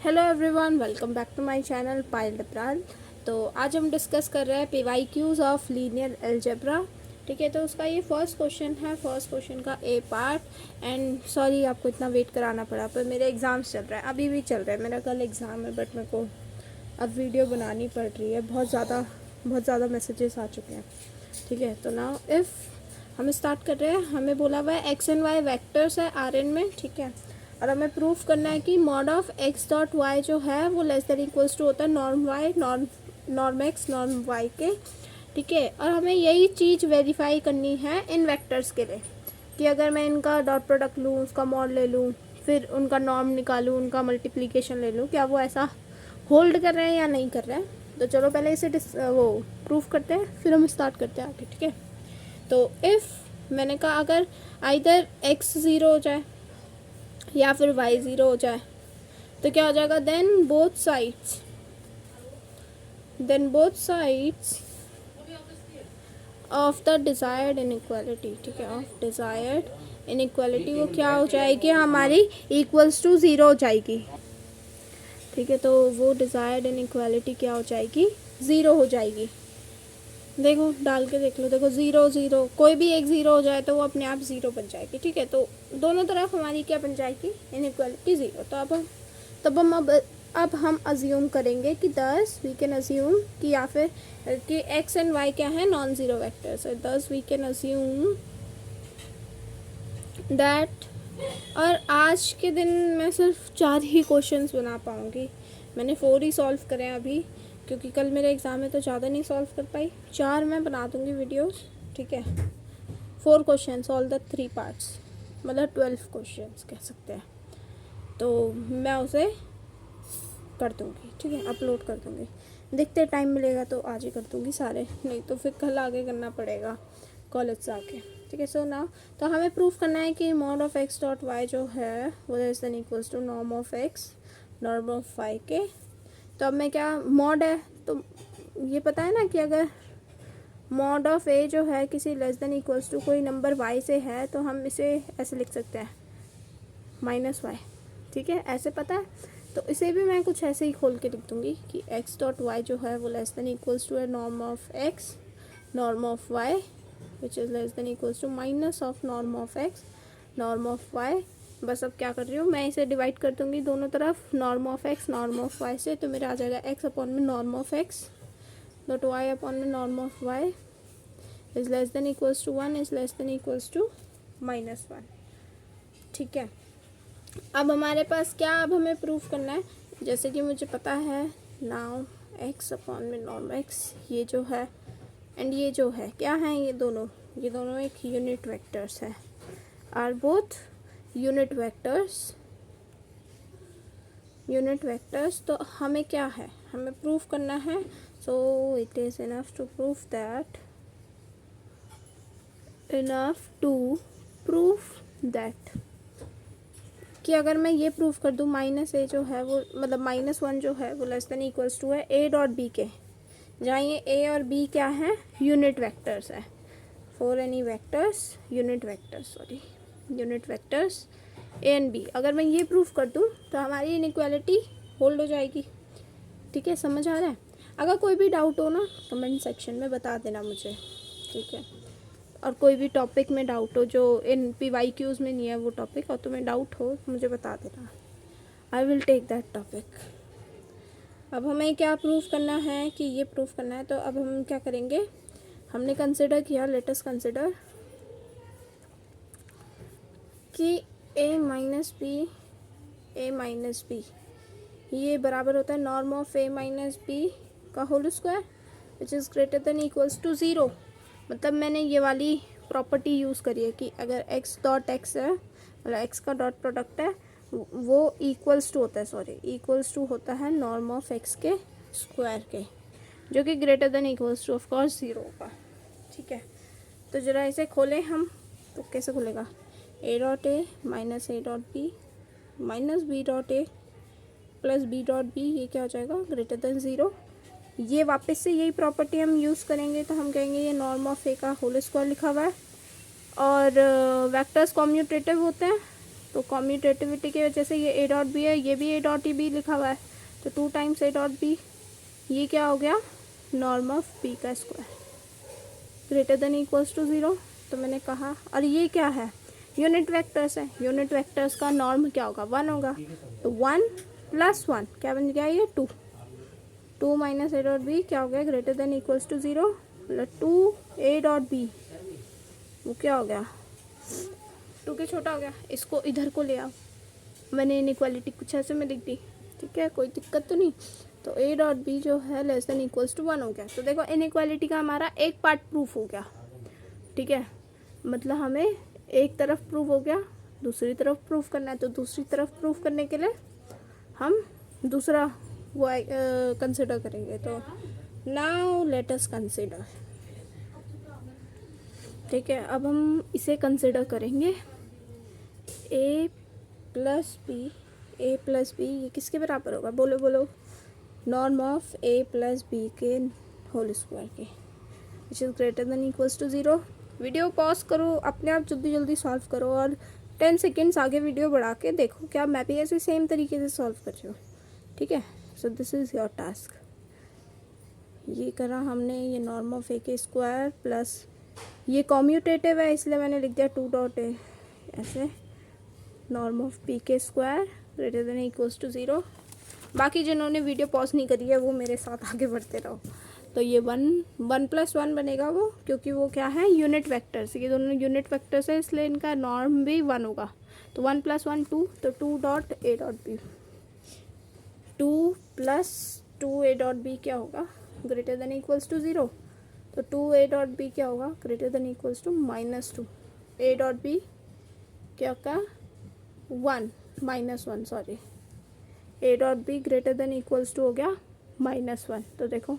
Hello everyone, welcome back to my channel Payal Dapral. तो आज हम डिस्कस कर रहे हैं PYQs ऑफ लीनियर अलजेब्रा। ठीक है, तो उसका ये फर्स्ट क्वेश्चन है, फर्स्ट क्वेश्चन का ए पार्ट। एंड सॉरी आपको इतना वेट कराना पड़ा, पर मेरे एग्ज़ाम्स चल रहे हैं, अभी भी चल रहे हैं। मेरा कल एग्ज़ाम है, बट मेरे को अब वीडियो बनानी पड़ रही है। बहुत ज़्यादा मैसेजेस आ चुके हैं। ठीक है, तो नाउ इफ़ हम स्टार्ट कर रहे हैं। हमें बोला हुआ है एक्स एंड वाई वेक्टर्स है Rn में। ठीक है, और हमें प्रूफ करना है कि mod of x dot Y जो है वो लेस देन इक्वल्स टू होता है norm Y norm X norm Y के। ठीक है, और हमें यही चीज़ वेरीफाई करनी है इन वेक्टर्स के लिए कि अगर मैं इनका डॉट प्रोडक्ट लूँ, उसका मॉड ले लूँ, फिर उनका नॉर्म निकालूँ, उनका मल्टीप्लिकेशन ले लूँ, क्या वो ऐसा होल्ड कर रहे हैं या नहीं कर रहे हैं। तो चलो पहले इसे वो प्रूफ करते हैं, फिर हम स्टार्ट करते हैं आगे। ठीक है, तो इफ़ मैंने कहा अगर आइदर x ज़ीरो हो जाए या फिर y ज़ीरो हो जाए तो क्या हो जाएगा, then both sides of the desired inequality. ठीक है, ऑफ डिज़ायर्ड इनइक्वालिटी वो क्या हो जाएगी हमारी, इक्वल्स टू ज़ीरो हो जाएगी। ठीक है, तो वो डिज़ायर्ड इनइक्वालिटी क्या हो जाएगी, ज़ीरो हो जाएगी। देखो डाल के देख लो, देखो ज़ीरो ज़ीरो, कोई भी एक ज़ीरो हो जाए तो वो अपने आप ज़ीरो बन जाएगी। ठीक है, तो दोनों तरफ हमारी क्या बन जाएगी, इनइक्वालिटी ज़ीरो। तो अब हम अज्यूम करेंगे कि दस वी कैन अज्यूम कि या फिर कि एक्स एंड वाई क्या है, नॉन ज़ीरो वेक्टर्स है। दस वी कैन अज्यूम दैट, और आज के दिन मैं सिर्फ 4 ही क्वेश्चंस बना पाऊँगी। मैंने 4 ही सॉल्व करे हैं अभी, क्योंकि कल मेरा एग्ज़ाम है तो ज़्यादा नहीं सॉल्व कर पाई। 4 मैं बना दूँगी वीडियोस। ठीक है, 4 क्वेश्चंस ऑल द 3 पार्ट्स, मतलब 12 क्वेश्चंस कह सकते हैं। तो मैं उसे कर दूँगी। ठीक है, अपलोड कर दूँगी। देखते टाइम मिलेगा तो आज ही कर दूँगी सारे, नहीं तो फिर कल आगे करना पड़ेगा कॉलेज से आके। ठीक है, सो नाउ तो हमें प्रूफ करना है कि mod of x dot Y जो है वो less than equals to norm of x norm of Y के। तो अब मैं क्या, मॉड है तो ये पता है ना कि अगर मॉड ऑफ ए जो है किसी लेस देन इक्वल्स टू कोई नंबर वाई से है तो हम इसे ऐसे लिख सकते हैं, माइनस वाई। ठीक है, ऐसे पता है, तो इसे भी मैं कुछ ऐसे ही खोल के लिख दूँगी कि एक्स डॉट वाई जो है वो लेस देन इक्वल्स टू है norm of x norm of Y which is less than equals to minus of norm of x norm of Y. बस अब क्या कर रही हूँ, मैं इसे डिवाइड कर दूँगी दोनों तरफ, norm of x norm of y से, तो मेरा आ जाएगा एक्स अपॉन में norm of x dot y upon में norm of y is less than equals to one is less than equals to minus one. ठीक है, अब हमारे पास क्या, अब हमें प्रूफ करना है, जैसे कि मुझे पता है नाउ एक्स अपॉन में नॉर्म एक्स ये जो है एंड ये जो है क्या है, ये दोनों एक यूनिट वेक्टर्स है, आर बोथ यूनिट वेक्टर्स। तो हमें क्या है, हमें प्रूफ करना है। So it is enough to proof that कि अगर मैं ये प्रूफ कर दूँ माइनस ए जो है वो, मतलब माइनस वन जो है वो लेस देन इक्वल्स टू है ए डॉट बी के, जहाँ ये ए और बी क्या है, यूनिट वेक्टर्स है। For any vectors unit vectors A and B, अगर मैं ये प्रूफ कर दूँ तो हमारी इनइक्वालिटी होल्ड हो जाएगी। ठीक है, समझ आ रहा है। अगर कोई भी डाउट हो ना कमेंट सेक्शन में बता देना मुझे। ठीक है, और कोई भी टॉपिक में डाउट हो जो इन PYQs में नहीं है वो टॉपिक, और तुम्हें डाउट हो मुझे बता देना, I will take that topic. अब हमें क्या प्रूफ करना है कि ये प्रूफ करना है, तो अब हम क्या करेंगे, हमने कंसिडर किया, लेट अस कंसिडर कि a माइनस बी ये बराबर होता है norm of a minus B का whole square which is greater than equals to zero. मतलब मैंने ये वाली प्रॉपर्टी यूज़ करी है कि अगर x डॉट एक्स है, मतलब x का डॉट प्रोडक्ट है, वो इक्वल्स टू होता है नॉर्म ऑफ x के स्क्वायर के, जो कि greater than equals two of course zero होगा। ठीक है, तो ज़रा इसे खोलें हम, तो कैसे खुलेगा, a dot A minus A dot B minus B dot A plus B dot B, ये क्या हो जाएगा, ग्रेटर देन ज़ीरो। ये वापस से यही प्रॉपर्टी हम यूज़ करेंगे, तो हम कहेंगे ये नॉर्म ऑफ ए का होल स्क्वायर लिखा हुआ है, और वेक्टर्स कॉम्यूटेटिव होते हैं, तो कॉम्यूटेटिविटी की वजह से ये ए डॉट बी है, ये भी ए डॉट बी लिखा हुआ है, तो 2 टाइम्स ए डॉट बी, ये क्या हो गया, नॉर्म ऑफ पी का square greater than equals to 0। तो मैंने कहा, और ये क्या है, यूनिट वेक्टर्स है, यूनिट वेक्टर्स का नॉर्म क्या होगा, 1 होगा, तो 1 + 1 क्या बन गया, ये 2, 2 माइनस ए डॉट बी क्या हो गया, ग्रेटर देन इक्वल्स टू 0, मतलब 2 ए डॉट बी वो क्या हो गया, 2 के छोटा हो गया। इसको इधर को ले आओ, मैंने इनइक्वालिटी कुछ ऐसे में लिख दी, ठीक है, कोई दिक्कत तो नहीं। तो ए डॉट बी जो है लेस देन इक्वल्स टू 1 हो गया। तो देखो इनइक्वालिटी का हमारा एक पार्ट प्रूफ हो गया, ठीक है, मतलब हमें एक तरफ प्रूफ हो गया, दूसरी तरफ प्रूफ करना है, तो दूसरी तरफ प्रूफ करने के लिए हम दूसरा वो कंसिडर करेंगे। तो नाउ लेट अस कंसिडर, ठीक है, अब हम इसे कंसिडर करेंगे A plus B, A plus B ये किसके बराबर होगा, बोलो बोलो, norm of A plus B के होल स्क्वायर के, which is greater than equals to 0। Video pause करो, अपने आप जल्दी जल्दी सॉल्व करो, और 10 सेकेंड्स आगे वीडियो बढ़ा के देखो क्या मैं भी ऐसे सेम तरीके से सॉल्व कर रही हूँ, ठीक है। So this is your task. ये करा हमने, ये नॉर्म ऑफ ए के स्क्वायर प्लस ये कॉम्यूटेटिव है इसलिए मैंने लिख दिया 2 डॉट ए, ऐसे नॉर्म ऑफ पी के square greater than equals to 0। बाकी जिन्होंने वीडियो पॉज नहीं करी है वो मेरे साथ आगे बढ़ते रहो। तो ये 1 + 1 बनेगा वो, क्योंकि वो क्या है, यूनिट वेक्टर्स, ये दोनों यूनिट वेक्टर्स है इसलिए इनका नॉर्म भी 1 होगा। तो 1 + 1 2, तो 2 dot A dot B, 2 + 2 A dot B क्या होगा, ग्रेटर देन इक्वल्स टू 0। तो 2 ए डॉट बी क्या होगा, greater than equals to -2, A dot B क्या का 1 -1 sorry, A dot B greater than equals to हो गया -1। तो देखो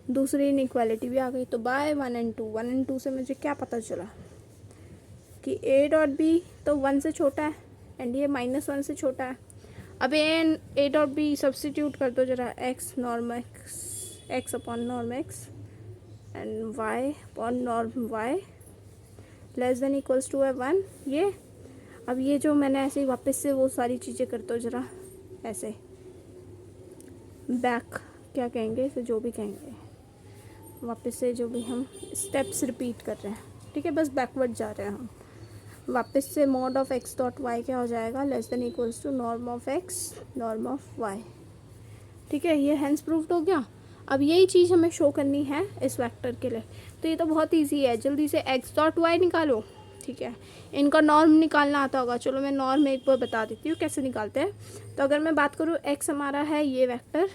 दूसरी इनइक्वालिटी भी आ गई। तो बाय 1 और 2, 1 और 2 से मुझे क्या पता चला कि ए डॉट बी तो 1 से छोटा है एंड ये -1 से छोटा है। अब ए डॉट बी सब्सटीट्यूट कर दो जरा, X norm X, X upon norm X and Y upon norm Y less than equals to है 1। ये अब ये जो मैंने ऐसे ही वापस से वो सारी चीज़ें करते हो जरा ऐसे बैक, क्या कहेंगे इसे, जो भी कहेंगे, वापस से जो भी हम स्टेप्स रिपीट कर रहे हैं, ठीक है, बस बैकवर्ड जा रहे हैं हम। वापस से mod of x dot Y क्या हो जाएगा, less than equals to norm of x norm of Y, ठीक है, ये हेंस प्रूव्ड हो गया। अब यही चीज़ हमें शो करनी है इस वेक्टर के लिए, तो ये तो बहुत इजी है, जल्दी से एक्स डॉट वाई निकालो, ठीक है। इनका नॉर्म निकालना आता होगा, चलो मैं नॉर्म एक बार बता देती हूँ कैसे निकालते हैं। तो अगर मैं बात करूँ, एक्स हमारा है ये वेक्टर,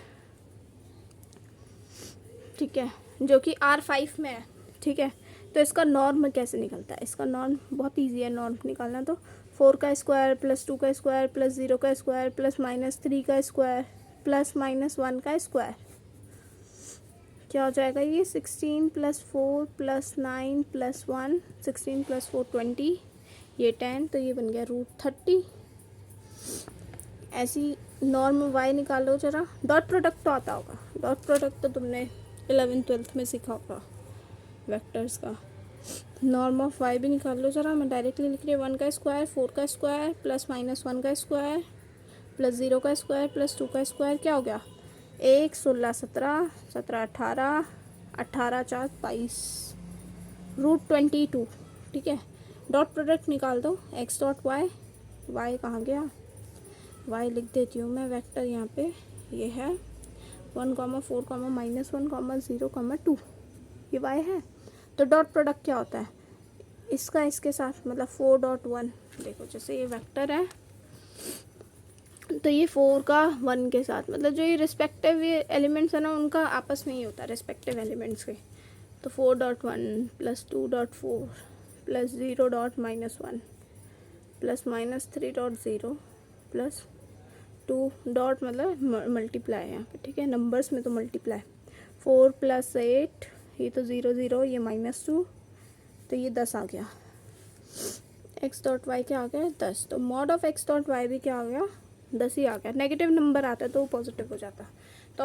ठीक है, जो कि R5 में है, ठीक है। तो इसका नॉर्म कैसे निकलता है, इसका नॉर्म बहुत इजी है नॉर्म निकालना। तो 4 का स्क्वायर प्लस 2 का स्क्वायर प्लस 0 का स्क्वायर प्लस -3 का स्क्वायर प्लस -1 का स्क्वायर क्या हो जाएगा, ये 16 + 4 + 9 + 1, 16 + 4 20, ये 10, तो ये बन गया √30। ऐसी नॉर्म वाई निकालो जरा, डॉट प्रोडक्ट तो आता होगा, डॉट प्रोडक्ट तो तुमने 11th-12th में सीखा होगा वेक्टर्स का। नॉर्म ऑफ वाई भी निकाल लो जरा, मैं डायरेक्टली लिख रही हूँ 1 का स्क्वायर 4 का स्क्वायर प्लस -1 का स्क्वायर प्लस 0 का स्क्वायर प्लस 2 का स्क्वायर क्या हो गया, 1 16 17 17 18 18 4 22 √22, ठीक है। डॉट प्रोडक्ट निकाल दो, एक्स डॉट वाई, वाई कहाँ गया, वाई लिख देती हूँ मैं, वेक्टर यहाँ पे ये है 1, 4, -1, 0, 2, ये वाई है। तो डॉट प्रोडक्ट क्या होता है इसका इसके साथ, मतलब 4.1, देखो जैसे ये वेक्टर है तो ये 4 का 1 के साथ, मतलब जो ये रिस्पेक्टिव ये एलिमेंट्स है ना उनका आपस में ही होता है रिस्पेक्टिव एलिमेंट्स के। तो 4.1 plus 2.4 plus 0.-1 plus -3.0 plus 2 dot, मतलब मल्टीप्लाई है यहाँ पे, ठीक है, नंबर्स में तो मल्टीप्लाई, 4 + 8 ये तो 0 0, ये -2, तो ये 10 आ गया। एक्स डॉट वाई क्या आ गया, 10। तो mod of x dot Y भी क्या आ गया, 10 ही आ गया। नेगेटिव नंबर आता है तो वो पॉजिटिव हो जाता है। तो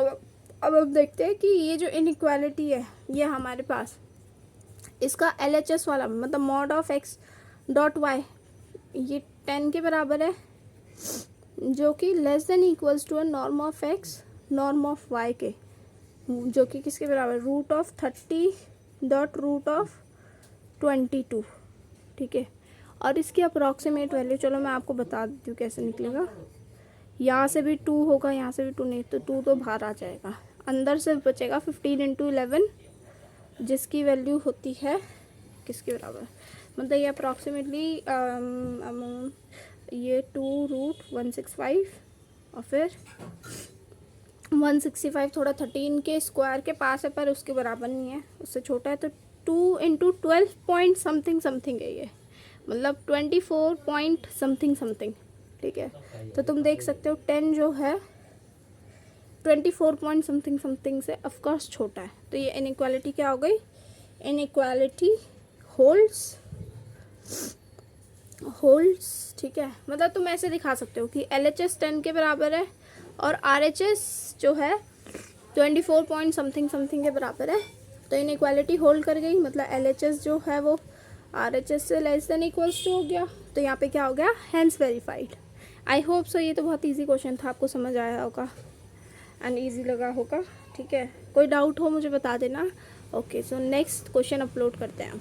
अब देखते हैं कि ये जो इनइक्वालिटी है ये हमारे पास इसका LHS वाला, मतलब mod of x dot Y ये 10 के बराबर है, जो कि less than equals to uh norm of x norm of Y के, जो कि किसके बराबर, root of 30 dot root of 22, ठीक है। और इसकी अप्रॉक्सीमेट वैल्यू चलो मैं आपको बता देती हूँ कैसे निकलेगा। यहाँ से भी 2 होगा, यहाँ से भी 2, नहीं तो 2 तो बाहर आ जाएगा, अंदर से बचेगा 15 इंटू 11, जिसकी वैल्यू होती है किसके बराबर, मतलब ये अप्रॉक्सीमेटली ये 2 रूट 165 और फिर 165 थोड़ा 13 के स्क्वायर के पास है पर उसके बराबर नहीं है, उससे छोटा है, तो 2 इंटू 12 पॉइंट समथिंग समथिंग है ये, मतलब 24 पॉइंट समथिंग समथिंग, ठीक है। तो तुम देख सकते हो 10 जो है 24 पॉइंट समथिंग समथिंग से ऑफकोर्स छोटा है, तो ये इनइक्वालिटी क्या हो गई, इनइक्वालिटी होल्ड्स, ठीक है। मतलब तुम ऐसे दिखा सकते हो कि LHS 10 के बराबर है और RHS जो है 24 पॉइंट समथिंग समथिंग के बराबर है, तो इनइक्वालिटी होल्ड कर गई, मतलब LHS जो है वो RHS से लेस देन इक्वल्स टू हो गया, तो यहाँ पे क्या हो गया, hence verified. I hope so ये तो बहुत ईजी क्वेश्चन था, आपको समझ आया होगा एंड ईजी लगा होगा, ठीक है। कोई डाउट हो मुझे बता देना। Okay, so next question upload करते हैं आप।